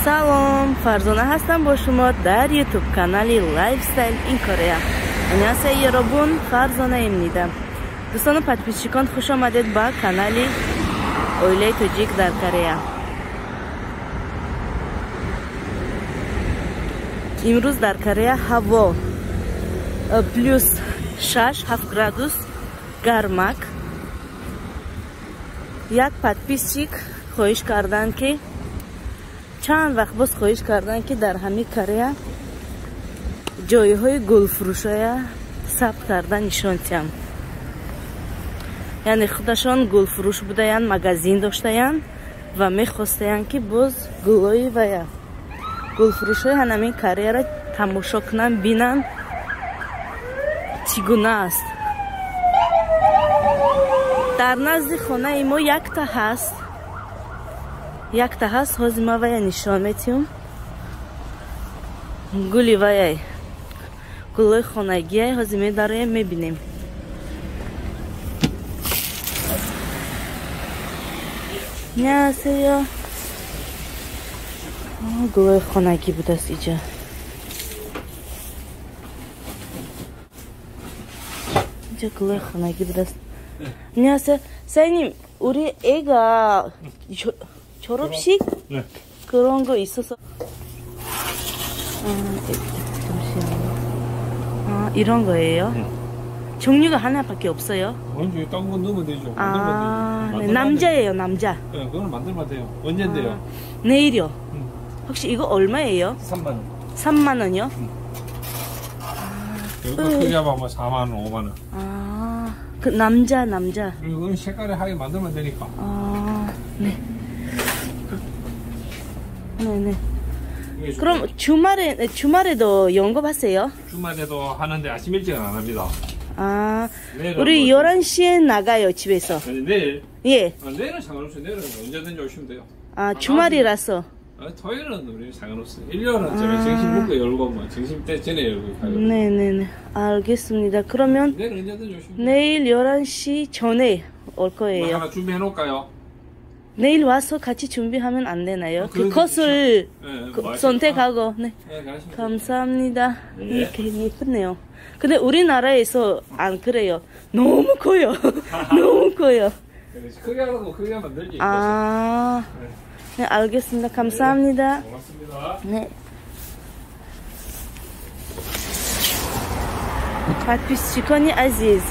Салом, Фарзона ҳастам бо шумо дар YouTube канали Lifestyle in Korea. Аньясай ёробун, Фарзона имнида. Дӯстону подписчикон хуш омадед ба канали Оилаи Тоҷик дар Корея. Имрӯз дар Корея ҳаво плюс 6-7 градус гармак. Як подписчик хоҳиш кардан ки чанд вақт боз хоҳиш кардан ки дар ҳами Корея ҷойҳои гулфурӯшоя сабт кардан нишон диҳам. яъне худашон гулфурӯш будаянд, магазин доштаянд ва мехостаянд ки боз гулҳои вая гулфурӯшои ҳанамин Кореяро тамошо кунанд, бинанд чӣ гуна аст. дар назди хонаи мо якта ҳаст. ҳозир ма вая нишон метиҳам. гули ваяй гулҳои хонагияй ҳозир медароем мебинем. нясеё гулҳои хонагӣ будааст иҷа. иҷа гулҳои хонагӣ будааст. нясе сайним ури эга чоробшик кронго исосо 이런 거예요? 종류가 하나밖에 없어요? 언제 딴 거 넣으면 되죠. 네, 남자예요, 남자. 네, 그거는 만들면 돼요. 언젠데요? 내일이요. 혹시 이거 얼마예요? 3만 원. 3만 원이요? 이거 크게 하면 4만 원, 5만 원. 그 남자. 이건 색깔이 하게 만들면 되니까. 네. 네네. 그럼 주말에도 영업하세요? 주말에도 하는데 아침 일찍은 안 합니다. 우리 11시에 나가요, 집에서. 내일? 예. 내일은 상관없어요. 내일은 언제든지 오시면 돼요. 주말이라서. 토요일은 우리 상관없어요. 일요일은 점심 먹고 열고 뭐 점심 때 전에 열고 가요. 네네네. 알겠습니다. 그러면 내일 언제든지 오시면 돼요. 내일 11시 전에 올 거예요. 뭐 하나 준비해 놓을까요? 내일 와서 같이 준비하면 안 되나요? 그 컷을 선택하고. 네. 감사합니다. 이렇게 예쁘네요. 근데 우리나라에서 안 그래요. 너무 커요. 너무 커요. 크게 하라고 크게 하면 되지. 네, 알겠습니다. 감사합니다. 고맙습니다. 네. подписчикони азиз,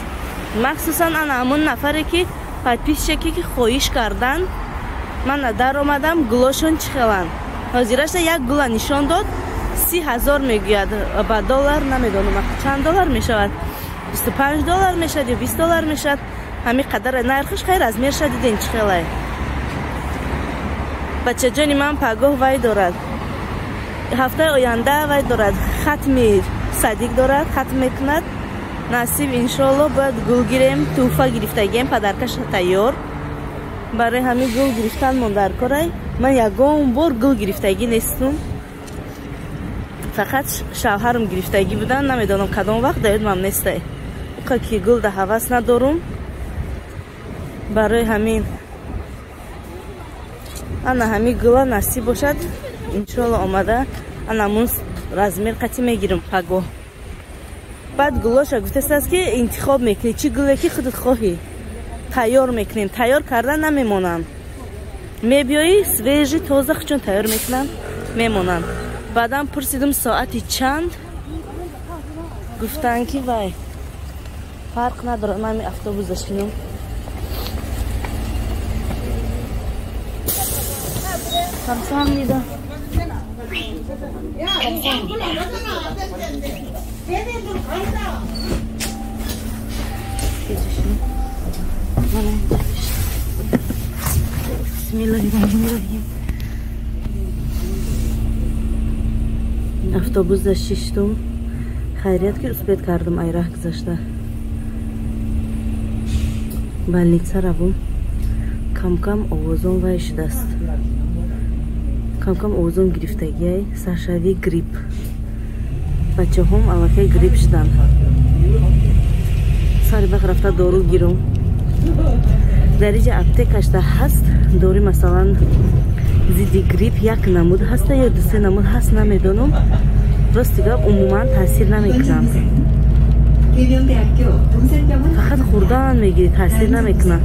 махсусан ана ҳамон нафаре ки подписчики ки хоҳиш кардан ман дар омадам гулошон чӣ хеланд. ҳозирашта як гула нишон дод 30,000 мегӯяд ба доллар намедонам чанд доллар мешавад. 25 доллар мешавад ё 20 доллар мешавад. ҳамин қадар нархиш хайр аз мерша диден чӣ хелай. бачаҷони ман пагоҳ вай дорад. ҳафтаи оянда вай дорад хатми садик дорад, хатм мекунад. насиб иншоалло бояд гул гирем, туҳфа гирифтагием, падаркаш тайёр. барои ҳамин гул гирифтан мондар корай. ман ягон бор гул гирифтагӣ нестум. фақат шавҳарам гирифтагӣ будан, намедонам кадом вақт даёд ман нестай. уқа ки гул да ҳавас надорум. барои ҳамин ана ҳамин гула насиб бошад иншоалло омада анамун размер қати мегирам пагоҳ. баъд гулоша гуфтааст ки интихоб мекунӣ чӣ гуле ки худат хоҳӣ тайёр мекунем. тайёр кардан намемонанд. мебиёӣ свежи тоза хучон тайёр мекунанд, мемонанд. баъдам пурсидам соати чанд, гуфтанд ки вай фарқ надорад. ман автобус дашинам. 감사합니다. Bismillahirrahmanirrahim. Avtobusda shishdim. Xayriyatki uspet kardim ayraq guzashta. Больница равум. Кам-кам овозон вай шудааст. Кам-кам овозон гирифтагиай, саршави грипп. бачаҳом аллакай грипп шуданд. сари вақт рафта дору гирам. дар инҷа аптекашда ҳаст. дори масалан зидди грипп як намуд ҳаста ё дусе намуд ҳаст намедонам. Рости гап умуман таъсир намекунад. Фақат хурдан мегирӣ, таъсир намекунад.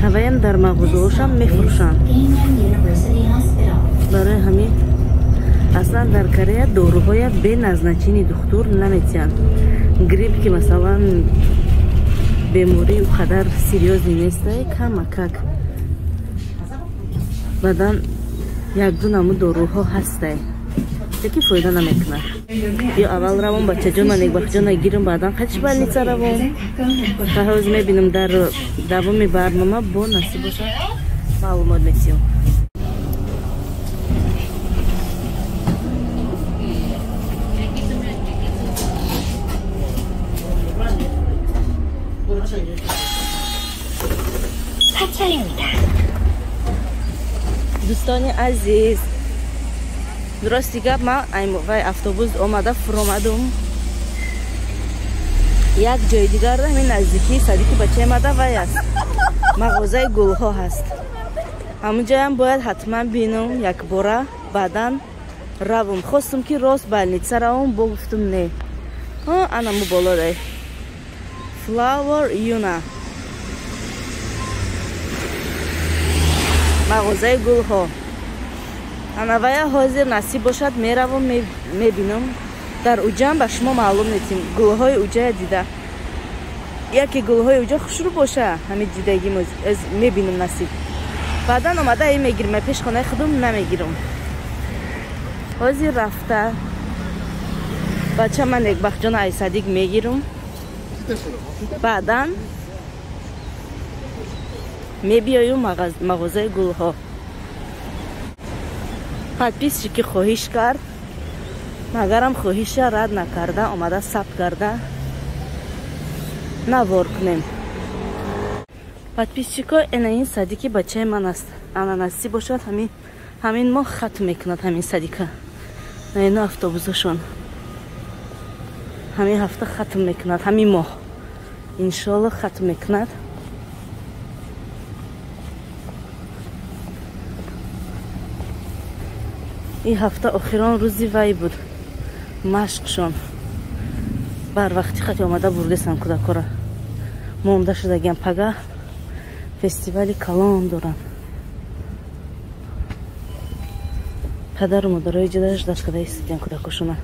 ҳаваям дар мағозаҳошам мефурӯшанд. барои ҳамин аслан дар Корея доруҳоя бе назначени духтур наметиҳанд. Грипп ки масалан бемории ӯ қадар серьёзӣ нестай, камакак баъдан як-ду намуд доруҳо ҳастай, лекин фоида намекунад. ё аввал равам бачаҷона некбахҷона гирам, баъдан қачи больница равам. Ва ҳозир мебинам дар давоми барнома бо насиб боша маълумот метиҳам. дӯстони азиз, рости гап ман аймовай автобус омада фуромадам. як ҷои дигар ҳамин наздикии садиқи бачаи мада вай аст. мағозаи гулҳо ҳаст. ҳамун ҷоям бояд ҳатман бинам якбора, баъдан равам. хостам ки рост больница равам, бо гуфтам не. анамо болодай Flower Yuna, мағозаи гулҳо. анавая ҳозир насиб бошад меравам, мебинам. дар уҷаам ба шумо маълум нетим гулҳои уҷая дида. яке гулҳои уҷа хушрӯ боша, ҳамин дидагӣ мебинам насиб. баъдан омада ин мегирам, пешхонаи худам намегирам. ҳозир рафта бача ман некбахҷона айсадик мегирам. баъдан мебиёям мағозаи гулҳо. подписчики хоҳиш кард, магарам хоҳиша рад накарда, омада сабт карда навор кунем. подписчико энаин садики бачаи ман аст. ананаси бошад, ҳамин моҳ хатм мекунад. ҳамин садика наину автобусашон ҳамин ҳафта хатм мекунад. ҳамин моҳ иншоалло хатм мекунад. ин ҳафта охирон рӯзи вай буд. машқшон барвақти хати омада бурдесам кӯдакора. монда шудагиам пага фестивали калон дорам. падару модарои ҷадараш даст када истодиан кӯдакошона.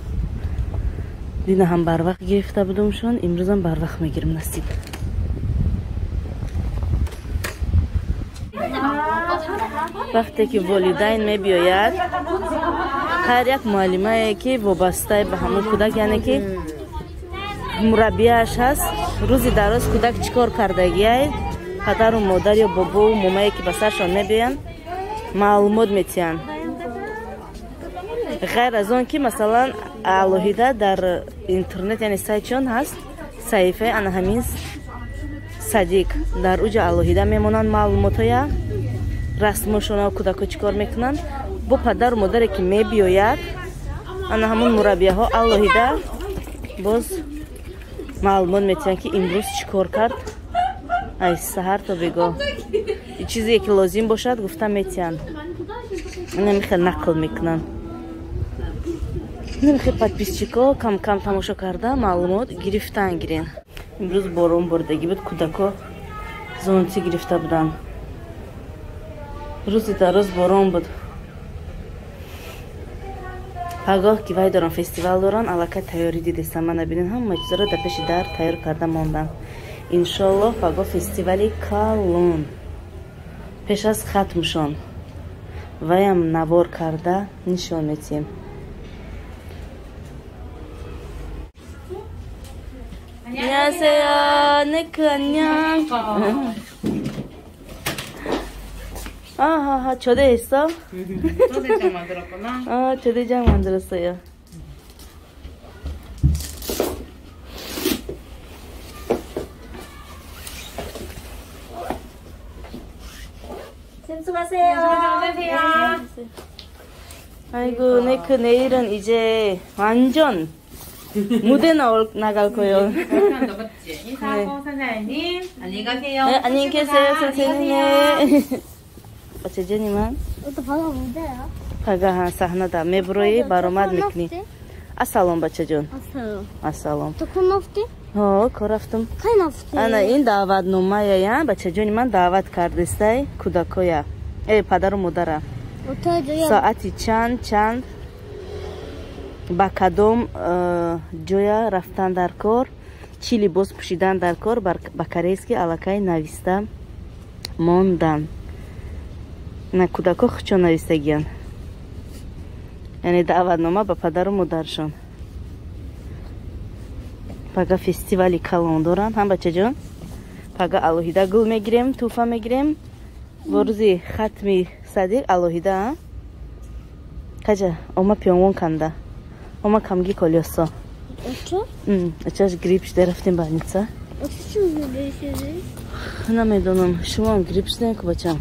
дина ҳам барвақт гирифта будамшон, имрӯзам барвақт мегирам насиб. вақте ки волидайн мебиёяд, ҳар як муаллимае ки вобастаи ба ҳамон кӯдак, яъне ки мураббияш ҳаст, рӯзи дароз кӯдак чӣ кор кардагиай, падару модар ё бобову момае ки ба саршон мебиёянд маълумот метиҳанд. ғайр аз он ки масалан алоҳида дар интернет, яъне сайтчон ҳаст, саҳифаи ана ҳамин садик, дар уҷа алоҳида мемонанд маълумотоя, расмошона кӯдако чӣ кор мекунанд. бо падару модаре ки мебиёяд, ана ҳамон мураббияҳо алоҳида боз маълумот метиҳанд ки имрӯз чӣ кор кард, аз саҳар то бегоҳ. чизе ки лозим бошад гуфта метиҳанд. намехел нақл мекунанд. намехел подписчико кам-кам тамошо карда маълумот гирифтан гирен. имрӯз борон бордагӣ буд, кӯдако зонтӣ гирифта буданд. рӯзи дароз борон буд. пагоҳ ки вай доран фестивал доран, аллакай тайёрӣ дидестам. мана бинен ҳама чизро дар пеши дар тайёр карда мондан. иншоаллоҳ пагоҳ фестивали калон пеш аз хатмшон ваям навор карда нишон метиҳем. 안녕하세요. 네크 안녕. 아하하, 초대했어? 초대장 만들었구나. 초대장 만들었어요. 수고하세요. 수고하세요. 아이고, 네크 내일은 이제 완전 무대 나갈 거예요. 인사하고 선생님 안녕히 가세요. 네, 안녕히 계세요, 선생님. бачаҷони ман Это пага буда я? пага ҳа саҳнада меброӣ баромад мекунӣ. Ассалом бачаҷон. Ассалом. Ассалом. То кун нафти? Ҳо кор рафтум. Кай нафти? Ана ин даъватномая бачаҷони ман даъват кардистай кӯдакоя падару модара Ота ҷоя. соати чанд ба кадом ҷоя рафтан дар кор, чӣ либос пӯшидан дар кор ба корейски аллакай нависта мондан. На кӯдако хучон навистагиян. Яъне даъватнома ба падару модаршон. Пага фестивали калон доранд ҳам бачаҷон. Пага алоҳида гул мегирем, туҳфа мегирем. Бо рӯзи хатми Садиқ алоҳида кажа ома пиёнвон канда. Ома камги колёсо. Ача? Ачаш грипп шуда рафтем больница. Ача чӣ шудӣ? Намедонам. Шумоам грипп шудем ку бачам.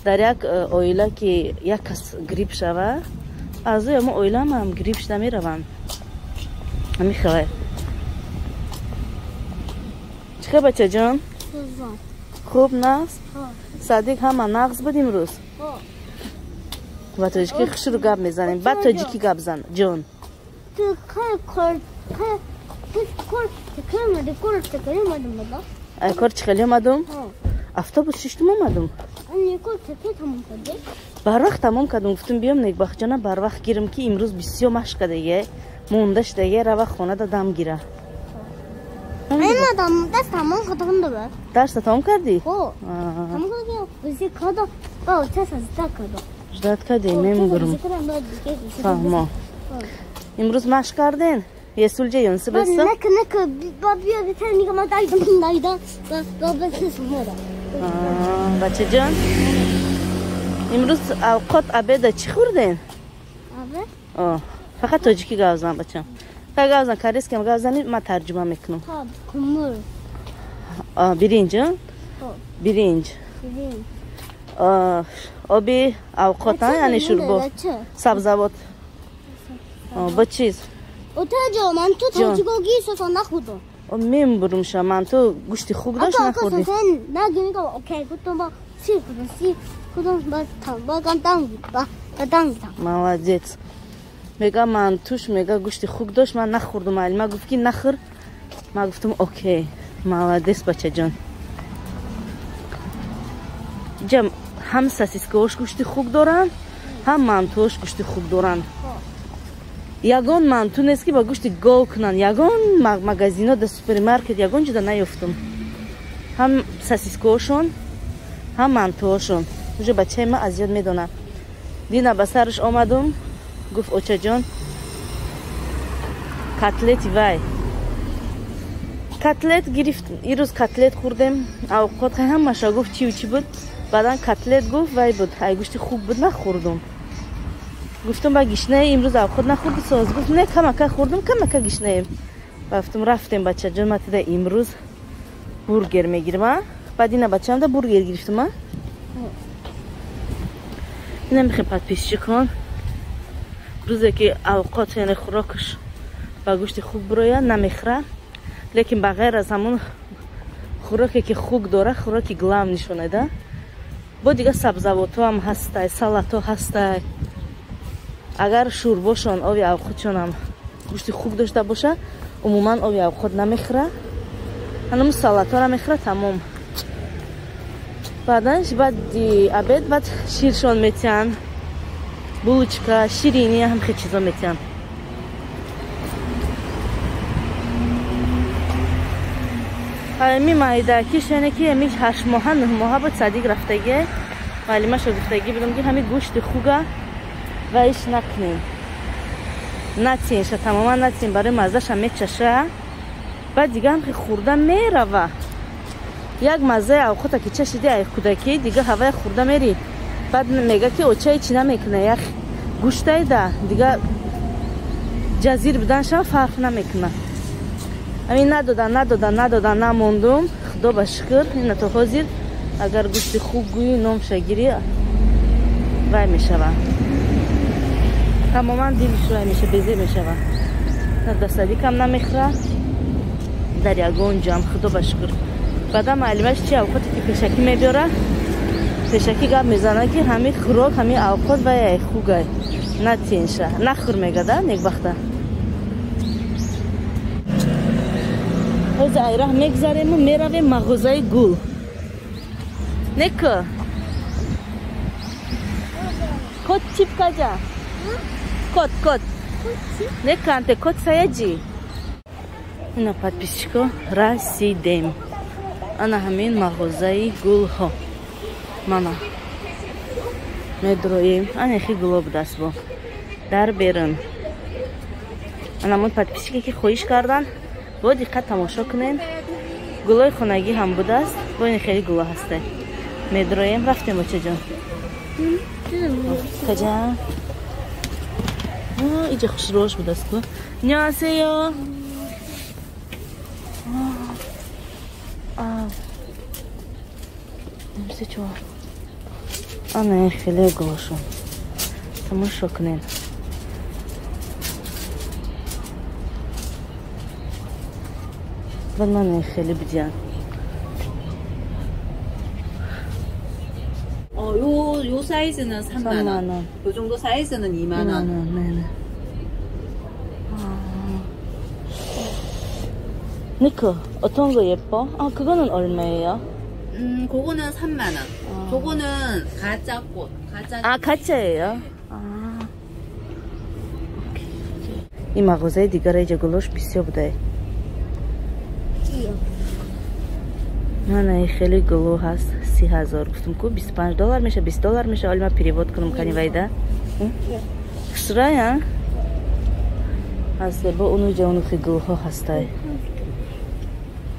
Дар як оила ки як кас грипп шава, аъзои мо оиламам грипп шуда мераванд. Ҳамин хеле. Чӣ хел бачаҷон? Хуб нағз? Садиқ ҳама нағз буд имрӯз? Ба тоҷикӣ хушрӯ гап мезанем. Баъд тоҷикӣ гап зан ҷон. Ту кай кор чекали омадам бада? Ай кор чекали омадум? Автобус шиштум омадум. Ани кор чекали тамом кардӣ? Барвақт тамом кардум. Гуфтум биём Некбахҷона барвақт гирам ки имрӯз бисёр машқ кардагие. Монда шудагие рава хонада дам гира. Мадам даст тамом кардам да. Дарса тамом кардӣ? Хо. Тамом кардам. Бизи када. Ба часа зда када. Ждат кардем мемгурам. Фаҳмо. Имрӯз машқ карден? Есулҷа ёнси беса? Нека ба биё битар нига ма дайда. Ба бесис мода. Бачаҷон. Имрӯз авқот абеда чӣ хӯрден? Абед? Фақат тоҷикӣ гап зан бачам. Та гап зан корейскиам гап зани ман тарҷума мекунам. Кумур. Биринҷ? Биринҷ. Оби авқот яъне шӯрбо. Сабзавот. Бо чиз? Отаҷо ман ту тоҷикоги соса нахӯрдам. Мембурум ша ман ту гӯшти хук дошт нахӯрдӣ? Нагимига окей гуфтам ба си кудам ба гантам. Молодец. Мега ман туш мега гӯшти хук дошт ман нахӯрдум. Алима гуфт ки нахӯр. Ман гуфтам окей. Молодец бачаҷон. Ҷам ҳам сосискаош гӯшти хук доранд, ҳам мантуош гӯшти хук доранд. Ягон манту нест ки ба гӯшти гов кунанд. Ягон магазино да супермаркет ягон ҷуда наёфтам. Ҳам сосискаошон, ҳам мантуошон. Уже бачаи ман азиёт медонад. Дина ба сараш омадум. Гуфт очаҷон котлети вай. Котлет гирифт. Ирӯз котлет хӯрдем. Авқот ҳамаша гуфт чӣ буд. Баъдан котлет гуфт вай буд. Ай гӯшти хук буд нахӯрдум. Гуфтум ба гишнаи имрӯз авқот нахӯрди соз. Гуфт не камака хӯрдум, камака гишнаем. Гуфтум рафтем бачаҷон ма тида имрӯз бургер мегирам. Баъд ина бачамда бургер гирифтум. Ина мехем подписчикон. Рӯзе ки авқот яъне хӯрокаш ба гӯшти хук бирояд намехӯра. Лекин ба ғайр аз ҳамон хӯроке ки хук дора, хӯроки глав нишонеда. Бо дига сабзавото ҳам ҳастай, салато ҳастай. Агар шӯрбошон оби авқотшонам гӯшти хук дошта боша, умуман оби авқот намехӯра. ҳанум салато намехӯра тамом. Баъданш баъди абед баъд ширшон метиҳанд. Булочка, ширини ҳам хел чизо метиҳанд. Ҳами майдакиш яъне ки ҳами 8 моҳа 9 моҳа буд Садиқ рафтаги. Маълимаша гуфтаги будам ки ҳами гӯшти хуга ва иш накунем. Натиша тамоман натием барои маззаша мечаша. Баъд дига ҳам хел хӯрда мерава. Як маззаи авқота ки чашиди ай кӯдакӣ дига ҳавая хӯрда мери. Баъд мега ки очаи чӣ намекуна. Як гӯштайда дига ҷазир буданшам фарқ намекуна. Ҳамин надодан намондум. Худо ба шукр ина то ҳозир агар гӯшти хук гӯӣ номша гирӣ вай мешавад. Тамоман дилиш вай меша безе мешавад. Да Садиқам намехӯра. Дар ягон ҷамъ худо ба шукр. Баъдан маълимаш чи авқоте ки пешакӣ мебиёра. пешаки гап мезана ки ҳамин хӯрок ҳамин авқот ва яй хугай на тинша нахӯр мегада некбахта ҳози айраҳ мегзарему меравем мағозаи гул неку кот чипкаҷа кот неканте кот саяҷи ина подписчико расидем ана ҳамин мағозаи гулҳо мана медроем анехи гуло будаст бо дар берун анамон подписчике ки хоҳиш кардан бо диққат тамошо кунем гулои хонагӣ ҳам будааст бо ин хеле гуло ҳасте медроем рафтем бочаҷон каҷа иҷа хушрош будааст ко нёсеё ана хеле гулошон тамошо кунем валмане хеле бидян 요 사이즈는 3만 원. 요 정도 사이즈는 2만 원. 네네. 니코 어떤 거 예뻐? 아 그거는 얼마예요? 그거는 3만 원. 저거는 가짜 꽃. 아 가짜예요? 아. 이 마고자에 디가라 이제 글로ш бисёр будай. мана хеле гуло ҳаст 30,000 гуфтум ку $25 меша $20 меша олима перевод кунам кани вайда хушрая асле бо унуҷа унухи гулҳо ҳастай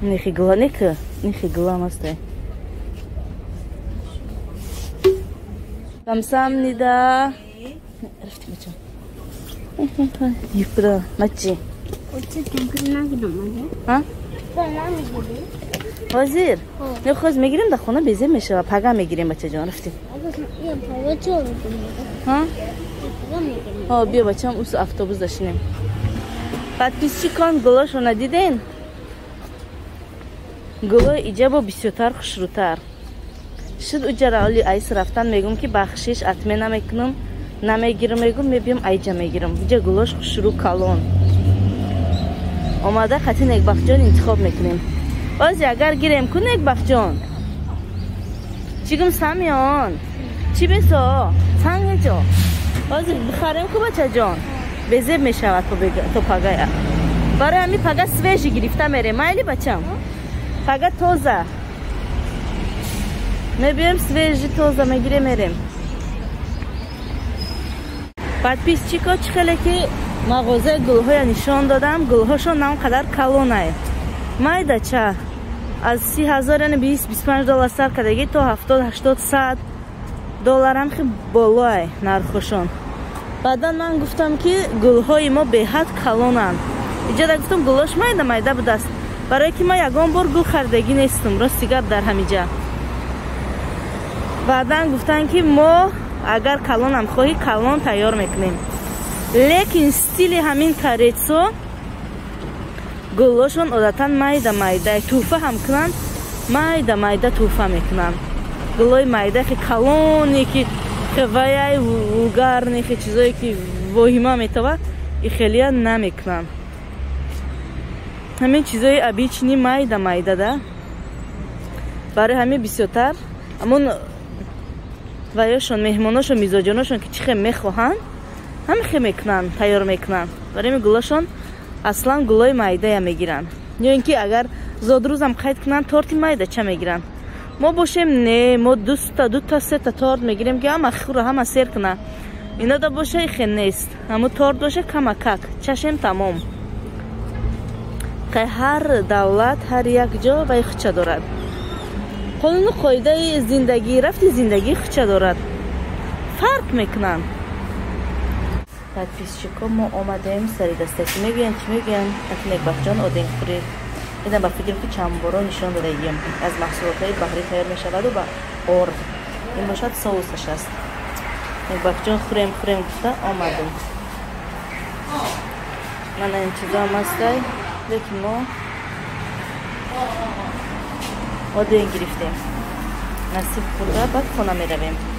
нихи гула нека нихи гулам ҳастай камсамнида рафти бача юпра мачи а وزیر نه خوز میگیریم در خونه بیزه میشه و پگا میگیریم بچه جان رفتیم ها بیا بچه هم اوس اتوبوس داشتیم подписчикон гулошона диден гуло иҷабо бисёртар хушрӯтар шуд уҷара оли айс рафтан мегум ки бахшиш атме намекунам намегирам мегум мебиям айҷа мегирам иҷа гулош хушрӯ калон омада хати некбахҷон интихоб мекунем Ozi agar girem ku nekbahjon chigim samyon chi beso sangejo ozi bixarem ku bachajon bezeb meshavad to pagaya барои ҳами пага свежи гирифта мерем майли бачам пага тоза мебием свежи тоза мегире мерем подписчико чӣ хеле ки мағозаи гулҳоя нишон додам гулҳошон нам қадар калонай майдача аз 30,000 яъне $20-25 сар кадаги то 70-80-100 доллар ҳам хи болоай нархошон баъдан ман гуфтам ки гулҳои мо беҳад калонанд иҷода гуфтам гулош майда будааст барое ки ма ягон бор гул харидагӣ нестум рости гап дар ҳамиҷа баъдан гуфтанд ки мо агар калонам хоҳӣ калон тайёр мекунем лекин стили ҳамин карецо гулошон одатан майда туҳфа ҳам кунанд майда туҳфа мекунанд гулои майда хе калоне ки хеваяй вулгарне хе чизое ки воҳима метава и хелия намекунанд ҳамин чизои обични майда да барои ҳамин бисёртар амон ваёшон меҳмоношон мизоҷоношон ки чӣ хе мехоҳанд ҳамин хе мекунанд тайёр мекунанд барои ҳамин гулошон аслан гулои майдая мегиранд ё ин ки агар зодрӯзам қайд кунанд торти майда ча мегиранд мо бошем не мо дута сета торт мегирем ки ҳама хура ҳама сер куна инода боша ихе нест ҳамун торт боша камакак чашем тамом ҳар давлат ҳар як ҷо вай хуча дорад қонуну қоидаи зиндагӣ рафти зиндагӣ хуча дорад фарқ мекунанд подписчико мо омадем сари дастакӣ мегӯянд чӣ мегӯянд акнекбахҷон оденхӯрӣ идан ба фикрем ки чандборо нишон додагием аз маҳсулотҳои баҳрӣ тайёр мешаваду ба орд ин бошад соусаш аст некбахҷон хӯрем гуфта омадем мана ин чизам ҳастай лекин мо оден гирифтем Nasip burada bak, خونه میرویم.